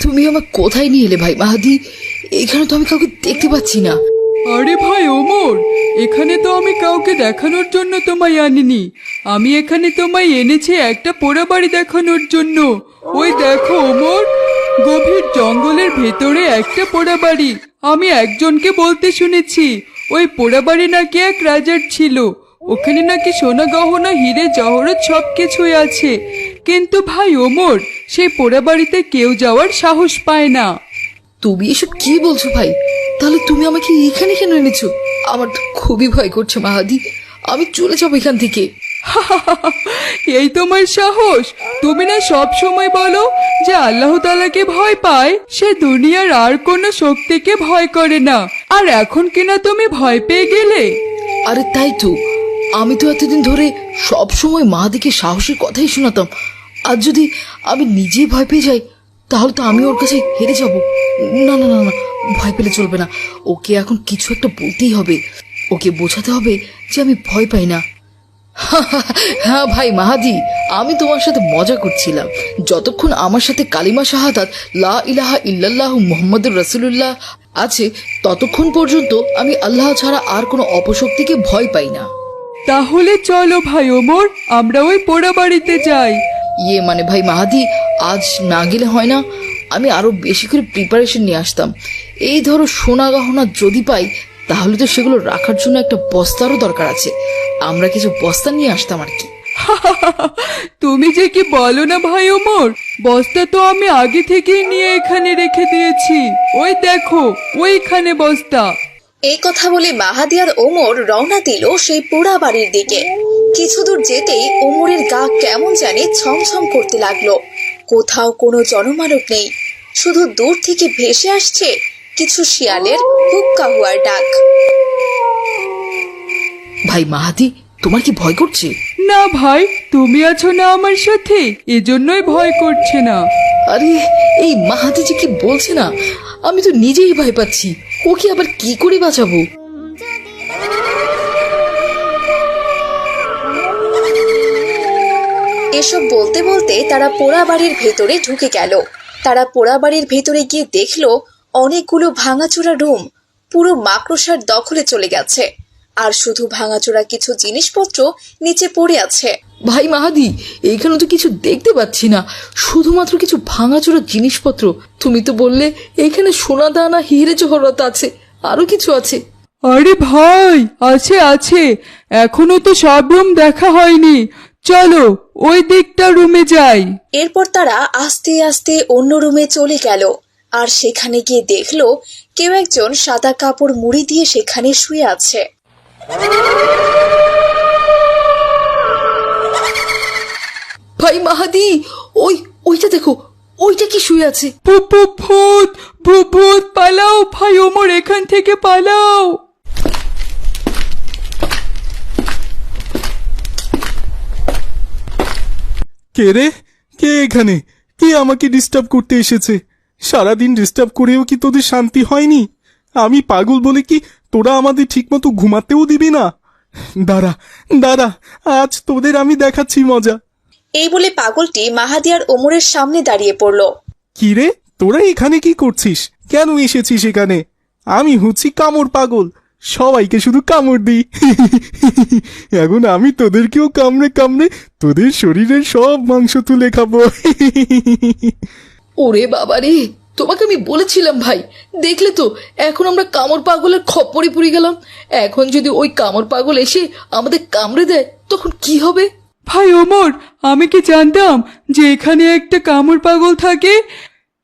তুমি আমার কোথায় নিয়ে এলে ভাই মাহাদি? এখানে তো আমি কাউকে দেখতে পাচ্ছি না। আরে ভাই ওমর, এখানে তো আমি কাউকে দেখানোর জন্য তোমায় আনিনি। আমি এখানে তোমায় এনেছি একটা পোড়া বাড়ি দেখানোর জন্য। ওই দেখো ওমর, গভীর জঙ্গলের ভেতরে একটা পোড়া বাড়ি। আমি একজনকে বলতে শুনেছি ওই পোড়া বাড়ি নাকি এক রাজার ছিল। ওখানে নাকি সোনা গহনা হিরে জহরত সবকিছুই আছে। কিন্তু ভাই ওমর, সেই পোড়া বাড়িতে কেউ যাওয়ার সাহস পায় না। তুমি এসব কি বলছো ভাই? তাহলে তুমি আমাকে এখানে কেন এনেছো? আমার তো খুবই ভয় করছে মাহাদি, আমি চলে যাবো এখান থেকে। এই তোমার সাহস? তুমি না সব সময় বলো যে আল্লাহ তাআলাকে ভয় পায়, সে দুনিয়ার আর কোনো শক্তিকে ভয় করে না, আর এখন কিনা তুমি ভয় পেয়ে গেলে? আরে তাই তো, আমি তো এতদিন ধরে সব সময় মাহাদিকে সাহসের কথাই শোনাতাম। আর যদি আমি নিজেই ভয় পেয়ে যাই তাহলে তো আমি ওর কাছে হেরে যাব। না না না না, ভয় পেলে চলবে না। ওকে এখন কিছু একটা বলতেই হবে, ওকে বোঝাতে হবে যে আমি ভয় পাই না। হ্যাঁ ভাই মাহাদি, আমি তোমার সাথে মজা করছিলাম। যতক্ষণ আমার সাথে কালিমা শাহাদাত লা ইলাহা ইল্লাল্লাহ মুহাম্মাদুর রাসূলুল্লাহ আছে ততক্ষণ পর্যন্ত আমি আল্লাহ ছাড়া আর কোনো অপশক্তিকে ভয় পাই না। তাহলে চলো ভাই ওমর, আমরা ওই পোড়া বাড়িতে যাই। মানে ভাই মাহাদি, আজ না গেলে হয় না? আমি আরো বেশি করে প্রিপারেশন নিয়ে আসতাম। এই ধরো সোনা গহনা যদি পাই তাহলে তো সেগুলো রাখার জন্য একটা বস্তারও দরকার আছে। আমরা কিছু বস্তা নিয়ে আসতাম আর কি। তুমি যে কি বলো না ভাই ওমর, বস্তা তো আমি আগে থেকেই নিয়ে এখানে রেখে দিয়েছি। ওই দেখো, ওইখানে বস্তা। এই কথা বলে মাহাদি আর ওমর রওনা দিল সেই পোড়া বাড়ির দিকে। কিছু দূর যেতেই ওমরের গা কেমন জানি ছমছম করতে লাগলো। কোথাও কোনো জনমানব নেই, শুধু দূর থেকে ভেসে আসছে কিছু শিয়ালের হুক্কা হুয়ার ডাক। ভাই মাহাদি, তোমার কি ভয় করছে? না ভাই, তুমি আছো না আমার সাথে, এজন্যই ভয় করছে না। আরে এই মাহাদি যে কি বলছে না, আমি তো নিজেই ভয় পাচ্ছি। ওকে আবার কি করে বাঁচাবো? এসব বলতে বলতে তারা পোড়া বাড়ির ভেতরে ঢুকে গেল। তারা পোড়া বাড়ির ভেতরে গিয়ে দেখলো অনেকগুলো ভাঙাচোরা রুম পুরো মাকড়সার দখলে চলে গেছে, আর শুধু ভাঙাচোরা কিছু জিনিসপত্র নিচে পড়ে আছে। ভাই মাহাদি, এইখানে তো কিছু দেখতে পাচ্ছি না, শুধুমাত্র কিছু ভাঙাচোরা জিনিসপত্র। তুমি তো বললে এইখানে সোনা দানা হিরে জহরত আছে, আরো কিছু আছে। আরে ভাই, আছে আছে, এখনো তো সব রুম দেখা হয়নি। চলো ওই দিকটা রুমে যাই। এরপর তারা আস্তে আস্তে অন্য রুমে চলে গেল, আর সেখানে গিয়ে দেখলো কেউ একজন সাদা কাপড় মুড়ি দিয়ে সেখানে শুয়ে আছে। ভাই মাহাদি, ওইটা দেখো, ওইটা কি শুয়ে আছে? ভূত ভূত ভূত, পালাও ভাই ওমর, এখান থেকে পালাও। কে রে? কে এখানে? কে আমাকে ডিস্টার্ব করতে এসেছে? সারাদিন ডিস্টার্ব করেও কি তোদের শান্তি হয়নি? আমি পাগল বলে কি তোরা আমাদের ঠিকমতো ঘুমাতেও দিবি না? দাঁড়া দাঁড়া, আজ তোদের আমি দেখাচ্ছি মজা। এই বলে পাগলটি মাহাদি আর ওমরের সামনে দাঁড়িয়ে পড়ল। কি রে, তোরা এখানে কি করছিস? কেন এসেছিস এখানে? আমি হচ্ছি কামড় পাগল, সবাইকে শুধু কামড় দিই। এখন আমি তোদেরকেও কামড়ে কামড়ে তোদের শরীরের সব মাংস তুলে খাবো। ওরে বাবারে, তোমাকে আমি বলেছিলাম ভাই, দেখলে তো এখন আমরা কামড় পাগলের খপ্পরে পড়ে গেলাম। এখন যদি ওই কামড় পাগল এসে আমাদের কামড়ে দেয় তখন কি হবে? ভাই ওমর, আমি কি জানতাম যে এখানে একটা কামড় পাগল থাকে?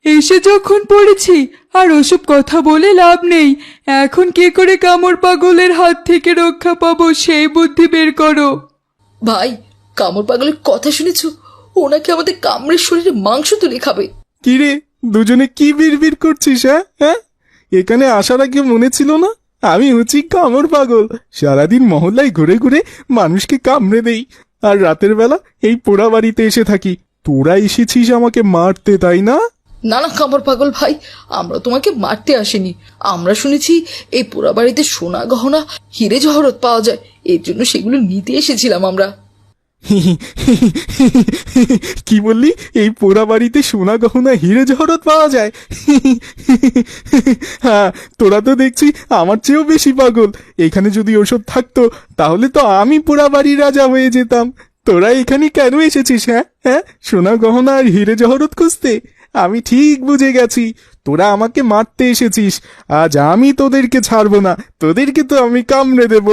এসে যখন পড়েছি আর ওসব কথা বলে লাভ নেই। এখন কি করে কামড় পাগলের হাত থেকে রক্ষা পাবো সেই বুদ্ধি বের করো। ভাই, কামড় পাগলের কথা শুনেছো? ওনাকে আমাদের কামড়ের শরীরে মাংস তুলে খাবে। কি রে, দুজনে কি বিড়বিড় করছিস? হ্যাঁ, এখানে আসার আগে মনে ছিল না আমি হচ্ছি কামড় পাগল? সারাদিন মহল্লায় ঘুরে ঘুরে মানুষকে কামড়ে দেই, আর রাতের বেলা এই পোড়া বাড়িতে এসে থাকি। তোরা এসেছিস আমাকে মারতে, তাই না? না না কামর পাগল ভাই, আমরা তোমাকে মারতে আসিনি। আমরা শুনেছি এই পোড়া বাড়িতে সোনা গহনা হিরে জহরত পাওয়া যায়, এর জন্য সেগুলো নিতে এসেছিলাম আমরা। কি বললি? এই পোড়া বাড়িতে সোনা গহনা হিরে জহরত পাওয়া যায়? হ্যাঁ, তোরা তো দেখছি আমার চেয়েও বেশি পাগল। এখানে যদি ওসব থাকতো তাহলে তো আমি পোড়া বাড়ির রাজা হয়ে যেতাম। তোরা এখানে কেন এসেছিস? হ্যাঁ হ্যাঁ, সোনা গহনা আর হিরে জহরত খুঁজতে? আমি ঠিক বুঝে গেছি, তোরা আমাকে মারতে এসেছিস। আজ আমি তোদেরকে ছাড়বো না, তোদেরকে তো আমি কামড়ে দেব।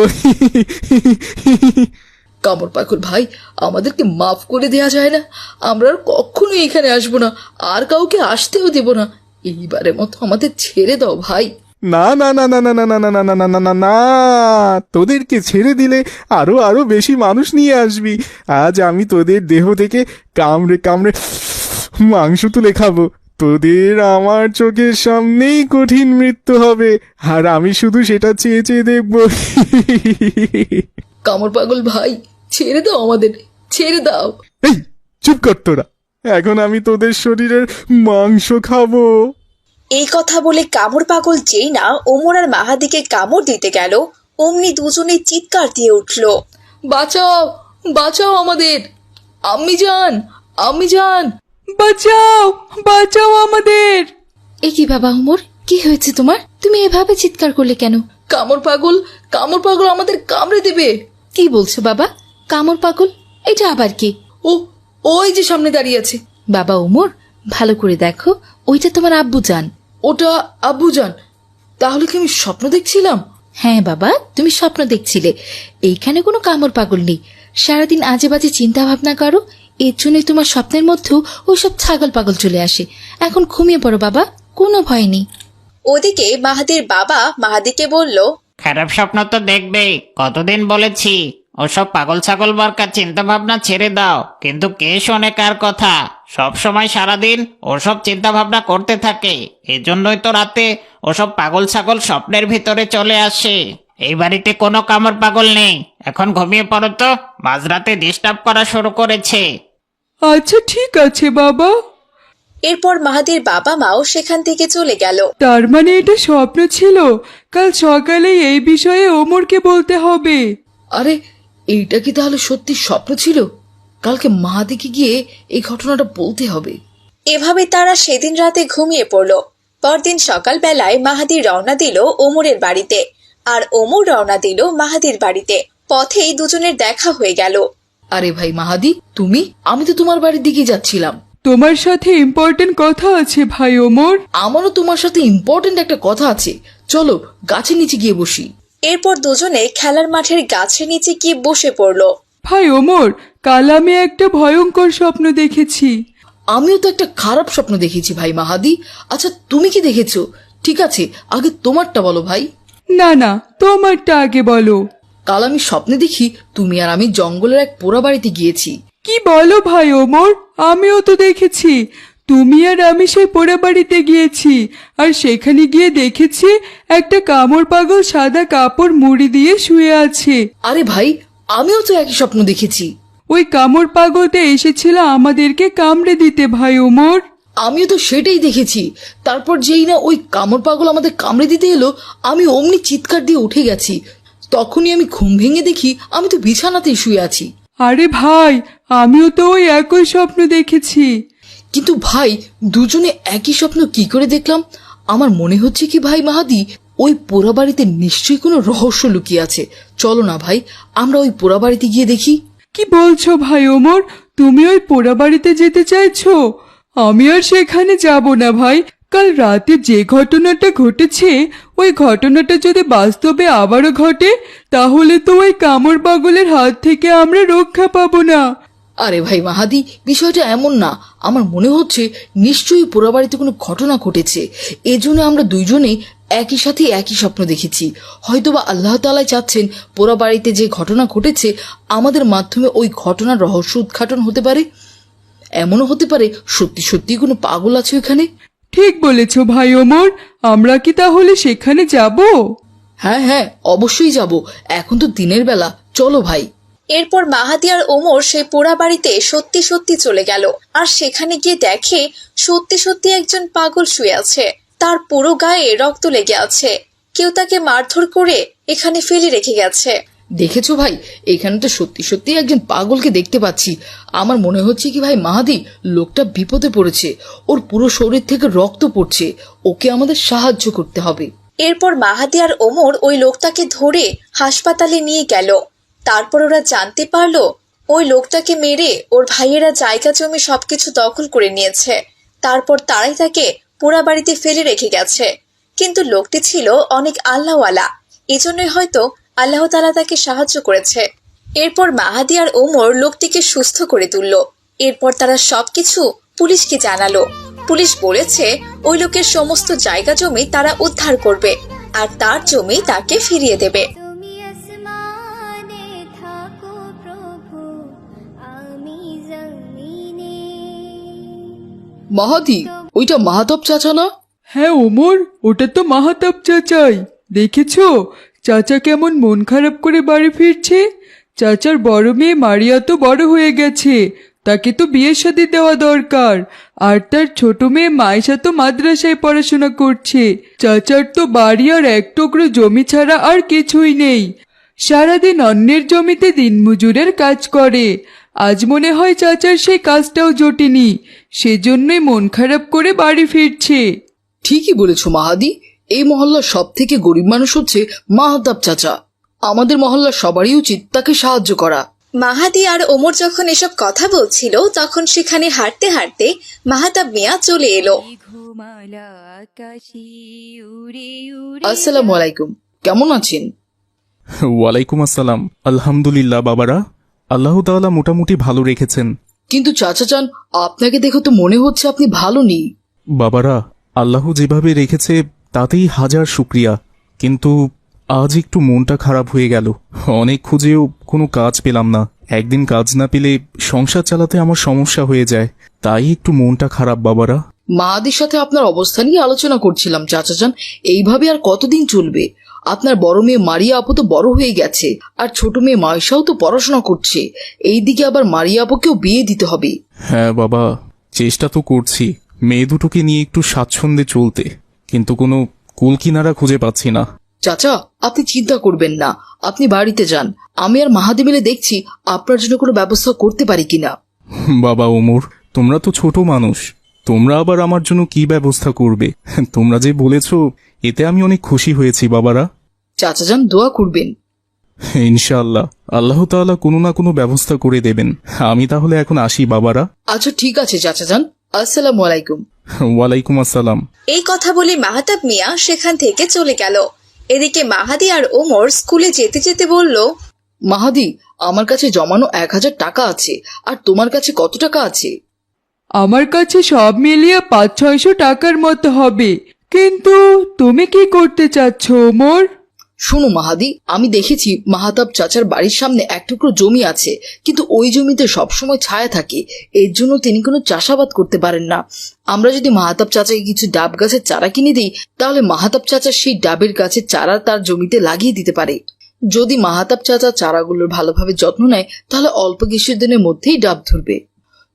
কামর পাগল ভাই, আমাদেরকে মাফ করে দেয়া যায় না? আমরা আর কখনো এখানে আসবো না, আর কাউকে আসতেও দেব না। এইবারের মতো আমাদের ছেড়ে দাও ভাই। না না না না না না না না না না না না না না, তোদেরকে ছেড়ে দিলে আরো আরো বেশি মানুষ নিয়ে আসবি। আজ আমি তোদের দেহ থেকে কামড়ে কামড়ে মাংস তুলে খাবো। তোদের আমার চোখের সামনেই কঠিন মৃত্যু হবে, আর আমি শুধু সেটা চেয়ে চেয়ে দেখবো। কামর পাগল ভাই, ছেড়ে দাও আমাদের, ছেড়ে দাও। এই চুপ কর তোরা, এখন আমি তোদের শরীরের মাংস খাবো। এই কথা বলে কামড় পাগল যেই না ওমর আর মাহাদিকে কামড় দিতে গেল, অমনি দুজনে চিৎকার দিয়ে উঠল। বাঁচাও, বাঁচাও আমাদের, আম্মি জান, আম্মি জান। বাঁচাও, বাঁচাও আমাদের। এ কি বাবা উমর, কি হয়েছে তোমার? তুমি এভাবে চিৎকার করলে কেন? কামর পাগল, কামর পাগল আমাদের কামড়ে দেবে। কি বলছো বাবা? কামড় পাগল? এটা আবার কি? ও, ওই যে সামনে দাঁড়িয়ে আছে। বাবা উমর, ভালো করে দেখো, ওইটা তোমার আব্বু জান। ওটা আব্বু জান? তাহলে কি আমি স্বপ্ন দেখছিলাম? হ্যাঁ বাবা, তুমি স্বপ্ন দেখছিলে। এইখানে কোনো কামড় পাগল নেই। সারাদিন আজে বাজে চিন্তা ভাবনা করো, এর জন্যই তোমার স্বপ্নের মধ্যেও ওইসব ছাগল পাগল চলে আসে। এখন ঘুমিয়ে পড়ো বাবা, কোনো ভয় নেই। ওদিকে মাহাদির বাবা মাহাদিকে বলল, খারাপ স্বপ্ন তো দেখবেই, কতদিন বলেছি ওসব পাগল ছাগল বরকার চিন্তা ভাবনা ছেড়ে দাও, কিন্তু কে শোনে কার কথা? সব সময় সারাদিন ওসব চিন্তা ভাবনা করতে থাকে, এজন্যই তো রাতে ওসব পাগল ছাগল স্বপ্নের ভিতরে চলে আসে। এই বাড়িতে কোনো কামড় পাগল নেই, এখন ঘুমিয়ে পড়ো তো, মাঝরাতে ডিস্টার্ব করা শুরু করেছে। আচ্ছা ঠিক আছে বাবা। এরপর মাহাদির বাবা মাও সেখান থেকে চলে গেল। তার মানে এটা স্বপ্ন ছিল? কাল সকালে এই বিষয়ে ওমরকে বলতে হবে। আরে, এইটা কি তাহলে সত্যি স্বপ্ন ছিল? কালকে মাহাদিকে গিয়ে এই ঘটনাটা বলতে হবে। এভাবে তারা সেদিন রাতে ঘুমিয়ে পড়ল। পরদিন সকালবেলায় মাহাদি রওনা দিল ওমরের বাড়িতে, আর ওমর রওনা দিল মাহাদির বাড়িতে। পথেই দুজনের দেখা হয়ে গেল। আরে ভাই মাহাদি, তুমি? আমি তো তোমার বাড়ির দিকে যাচ্ছিলাম। তোমার সাথে ইম্পর্টেন্ট কথা আছে ভাই ওমর। আমারও তোমার সাথে ইম্পর্টেন্ট একটা কথা আছে, চলো গাছের নিচে গিয়ে বসি। এরপর দুজনে খেলার মাঠের গাছের নিচে গিয়ে বসে পড়ল। ভাই ওমর, কাল আমি একটা ভয়ঙ্কর স্বপ্ন দেখেছি। আমিও তো একটা খারাপ স্বপ্ন দেখেছি ভাই মাহাদি। আচ্ছা, তুমি কি দেখেছো? ঠিক আছে, আগে তোমারটা বলো ভাই। না না, তোমারটা আগে বলো। কাল আমি স্বপ্নে দেখি তুমি আর আমি জঙ্গলের এক পোড়া বাড়িতে গিয়েছি। কি বলো ভাই ওমর? আমিও তো দেখেছি তুমি আর আমি সেই পোড়া বাড়িতে গিয়েছি, আর সেখানে গিয়ে দেখেছি একটা কামড় পাগল সাদা কাপড় মুড়ি দিয়ে শুয়ে আছে। আরে ভাই, আমিও তো একই স্বপ্ন দেখেছি। ওই কামড় পাগলটা এসেছিল আমাদেরকে কামড়ে দিতে ভাই ওমর। আমিও তো সেটাই দেখেছি। তারপর যেই না ওই কামড় পাগল আমাদের কামড়ে দিতে এলো, আমি অমনি চিৎকার দিয়ে উঠে গেছি। তখনই আমি ঘুম ভেঙে দেখি আমি তো বিছানাতেই শুয়ে আছি। আরে ভাই, আমিও তো ওই একই স্বপ্ন দেখেছি। কিন্তু ভাই, দুজনে একই স্বপ্ন কি করে দেখলাম? আমার মনে হচ্ছে কি ভাই মাহাদি, ওই পোড়া বাড়িতে নিশ্চয়ই কোনো রহস্য লুকিয়ে আছে। চলো না ভাই, আমরা ওই পোড়া বাড়িতে গিয়ে দেখি। কি বলছো ভাই ওমর? তুমি ওই পোড়া বাড়িতে যেতে চাইছো? আমি আর সেখানে যাব না ভাই। কাল রাতে যে ঘটনাটা ঘটেছে, ওই ঘটনাটা যদি বাস্তবে আবারও ঘটে, তাহলে তো ওই কামড় পাগলের হাত থেকে আমরা রক্ষা পাবো না। আরে ভাই মাহাদি, বিষয়টা এমন না। আমার মনে হচ্ছে নিশ্চয়ই পোড়া বাড়িতে কোনো ঘটনা ঘটেছে, এজন্য আমরা দুইজনে একই সাথে একই স্বপ্ন দেখেছি। হয়তোবা আল্লাহ তাআলা চাচ্ছেন পোড়া বাড়িতে যে ঘটনা ঘটেছে আমাদের মাধ্যমে ওই ঘটনার রহস্য উদ্ঘাটন হতে পারে। এমনও হতে পারে সত্যি সত্যি কোনো পাগল আছে ওখানে। ঠিক বলেছ ভাই ওমর, আমরা কি তাহলে সেখানে যাব? হ্যাঁ হ্যাঁ, অবশ্যই যাব। এখন তো দিনের বেলা, চলো ভাই। এরপর মাহাদি আর ওমর সেই পোড়া বাড়িতে সত্যি সত্যি চলে গেল, আর সেখানে গিয়ে দেখে সত্যি সত্যি একজন পাগল শুয়ে আছে। তার পুরো গায়ে রক্ত লেগে আছে, কেউ তাকে মারধর করে এখানে ফেলে রেখে গেছে। দেখেছো ভাই, এখানে তো সত্যি সত্যি একজন পাগলকে দেখতে পাচ্ছি। আমার মনে হচ্ছে কি ভাই মাহাদি, লোকটা বিপদে পড়েছে, ওর পুরো শরীর থেকে রক্ত পড়ছে, ওকে আমাদের সাহায্য করতে হবে। এরপর মাহাদি আর ওমর ওই লোকটাকে ধরে হাসপাতালে নিয়ে গেল। তারপর ওরা জানতে পারলো ওই লোকটাকে মেরে ওর ভাইয়েরা জায়গা জমি সবকিছু দখল করে নিয়েছে। তারপর তারাই তাকে পোড়া বাড়িতে ফেলে রেখে গেছে। কিন্তু লোকটি ছিল অনেক আল্লাহওয়ালা, এজন্যই হয়তো আল্লাহ তাআলা তাকে সাহায্য করেছে। এরপর মাহাদি আর ওমর লোকটিকে সুস্থ করে তুলল। এরপর তারা সবকিছু পুলিশকে জানালো। পুলিশ বলেছে ওই লোকের সমস্ত জায়গা জমি তারা উদ্ধার করবে, আর তার জমি তাকে ফিরিয়ে দেবে। তুমি আসমানে থাকো প্রভু, আমি জমিনে। মাহাদি, ওইটা মাহাতব চাচা না? হ্যাঁ ওমর, ওটা তো মাহাতাব চাচাই। দেখেছো চাচা কেমন মন খারাপ করে বাড়ি ফিরছে? চাচার বড় মেয়ে মারিয়া তো বড় হয়ে গেছে, তাকে তো বিয়ে শাদী দেওয়া দরকার। আর তার ছোট মেয়ে মাইশা তো মাদ্রাসায় পড়াশোনা করছে। চাচার তো বাড়ি আর এক টুকরো জমি ছাড়া আর কিছুই নেই। সারাদিন অন্যের জমিতে দিনমজুরের কাজ করে। আজ মনে হয় চাচার সেই কাজটাও জোটেনি, সেজন্যই মন খারাপ করে বাড়ি ফিরছে। ঠিকই বলেছো মাহাদি, এই মহল্লার সব থেকে গরিব মানুষ হচ্ছে মাহাতাব চাচা। আমাদের মহল্লার সবারই উচিত তাকে সাহায্য করা। মাহাদি আর ওমর যখন এসব কথা বলছিল, তখন সেখানে হাঁটতে হাঁটতে মাহাতাব মিয়া চলে এলো। আসসালামু আলাইকুম, কেমন আছেন? ওয়ালাইকুম আসসালাম। আলহামদুলিল্লাহ বাবারা, আল্লাহ তাআলা মোটামুটি ভালো রেখেছেন। কিন্তু চাচা চান, আপনাকে দেখে তো মনে হচ্ছে আপনি ভালো নেই। বাবারা, আল্লাহ যেভাবে রেখেছে তাতেই হাজার শুক্রিয়া, কিন্তু আজ একটু মনটা খারাপ হয়ে গেল। অনেক খুঁজেও কোনো কাজ পেলাম না। একদিন কাজ না পেলে সংসার চালাতে আমার সমস্যা হয়ে যায়, তাই একটু মনটা খারাপ বাবারা। মাহাদির সাথে আপনার অবস্থা নিয়ে আলোচনা করছিলাম চাচা চান। এইভাবে আর কতদিন চলবে? আপনার বড় মেয়ে মারিয়া আপু তো বড় হয়ে গেছে, আর ছোট মেয়ে মাইশাও তো পড়াশোনা করছে। এইদিকে আবার মারিয়া আপুকেও বিয়ে দিতে হবে। হ্যাঁ বাবা, চেষ্টা তো করছি মেয়ে দুটোকে নিয়ে একটু স্বাচ্ছন্দ্যে চলতে, কিন্তু কোনো কুল কিনারা খুঁজে পাচ্ছি না। চাচা, আপনি চিন্তা করবেন না, আপনি বাড়িতে যান, আমি আর মাহাদি মিলে দেখছি আপনার জন্য কোনো ব্যবস্থা করতে পারি কিনা। বাবা ওমর, তোমরা তো ছোট মানুষ, তোমরা আবার আমার জন্য কি ব্যবস্থা করবে? তোমরা যে বলেছ এতে আমি অনেক খুশি হয়েছি বাবারা। চাচা যান, দোয়া করবেন। ইনশাআল্লাহ আল্লাহ তাআলা কোনো না কোনো ব্যবস্থা করে দেবেন। আমি তাহলে এখন আসি বাবারা। আচ্ছা ঠিক আছে চাচা যান, আসসালামু আলাইকুম। ওয়ালাইকুম আসসালাম। এই কথা বলে মাহাতাব মিয়া সেখান থেকে চলে গেল। এদিকে মাহাদি আর ওমর স্কুলে যেতে যেতে বলল, মাহাদি, আমার কাছে জমানো 1000 টাকা আছে, আর তোমার কাছে কত টাকা আছে? আমার কাছে সব মিলিয়ে 500-600 টাকার মতো হবে। কিন্তু তুমি কি করতে চাচ্ছ ওমর? শোনো মাহাদি, আমি দেখেছি মাহাতাব চাচার বাড়ির সামনে এক টুকরো জমি আছে, কিন্তু ওই জমিতে সবসময় ছায়া থাকে, এর জন্য তিনি কোনো চাষাবাদ করতে পারেন না। আমরা যদি মাহাতাব চাচাকে কিছু ডাব গাছের চারা কিনে দিই, তাহলে মাহাতাব চাচা সেই ডাবের গাছের চারা তার জমিতে লাগিয়ে দিতে পারে। যদি মাহাতাব চাচা চারাগুলোর ভালোভাবে যত্ন নেয়, তাহলে অল্প কিছুদিনের মধ্যেই ডাব ধরবে।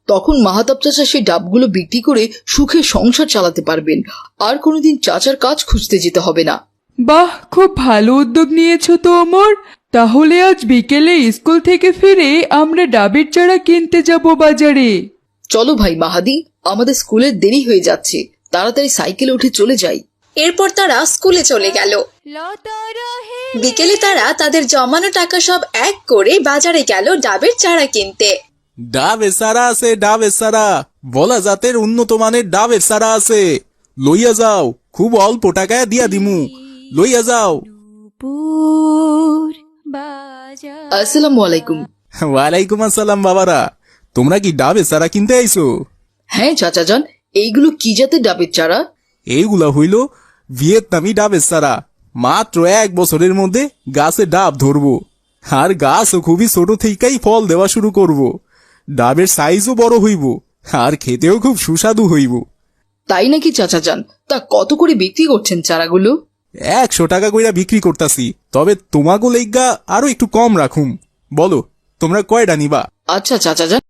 তখন মাহাতাব চাচা সেই ডাবগুলো বিক্রি করে সুখে সংসার চালাতে পারবেন, আর কোনোদিন চাচার কাজ খুঁজতে যেতে হবে না। বাহ, খুব ভালো উদ্যোগ নিয়েছো তো ওমর। তাহলে আজ বিকেলে স্কুল থেকে ফিরে আমরা ডাবের চারা কিনতে যাব বাজারে। চলো ভাই মাহাদি, আমাদের স্কুলের দেরি হয়ে যাচ্ছে, তাড়াতাড়ি সাইকেলে উঠে চলে যাই। এরপর তারা স্কুলে চলে গেল। বিকেলে তারা তাদের জমানো টাকা সব এক করে বাজারে গেল ডাবের চারা কিনতে। ডাবের চারা আছে, ডাবের চারা, বলা জাতের উন্নত মানের ডাবের চারা আছে, লইয়া যাও, খুব অল্প টাকায় দিয়া দিমু, লইয়া যাও। আসসালামু আলাইকুম। ওয়ালাইকুম আসসালাম বাবারা, তোমরা কি ডাবের চারা কিনতে আইছো? হ্যাঁ চাচা যান, এইগুলো কি জাতের ডাবের চারা? এইগুলা হইল ভিয়েতনামি ডাবের চারা। মাত্র 1 বছরের মধ্যে গাছে ডাব ধরবো, আর গাছও খুবই ছোট থেকেই ফল দেওয়া শুরু করব। ডাবের সাইজও বড় হইব, আর খেতেও খুব সুস্বাদু হইব। তাই নাকি চাচা যান? তা কত করে বিক্রি করছেন চারাগুলো? 100 টাকা কইরা বিক্রি করতাছি, তবে তোমাগো লাইগা আরো একটু কম রাখুম। বলো তোমরা কয়টা নিবা? আচ্ছা চাচা যান।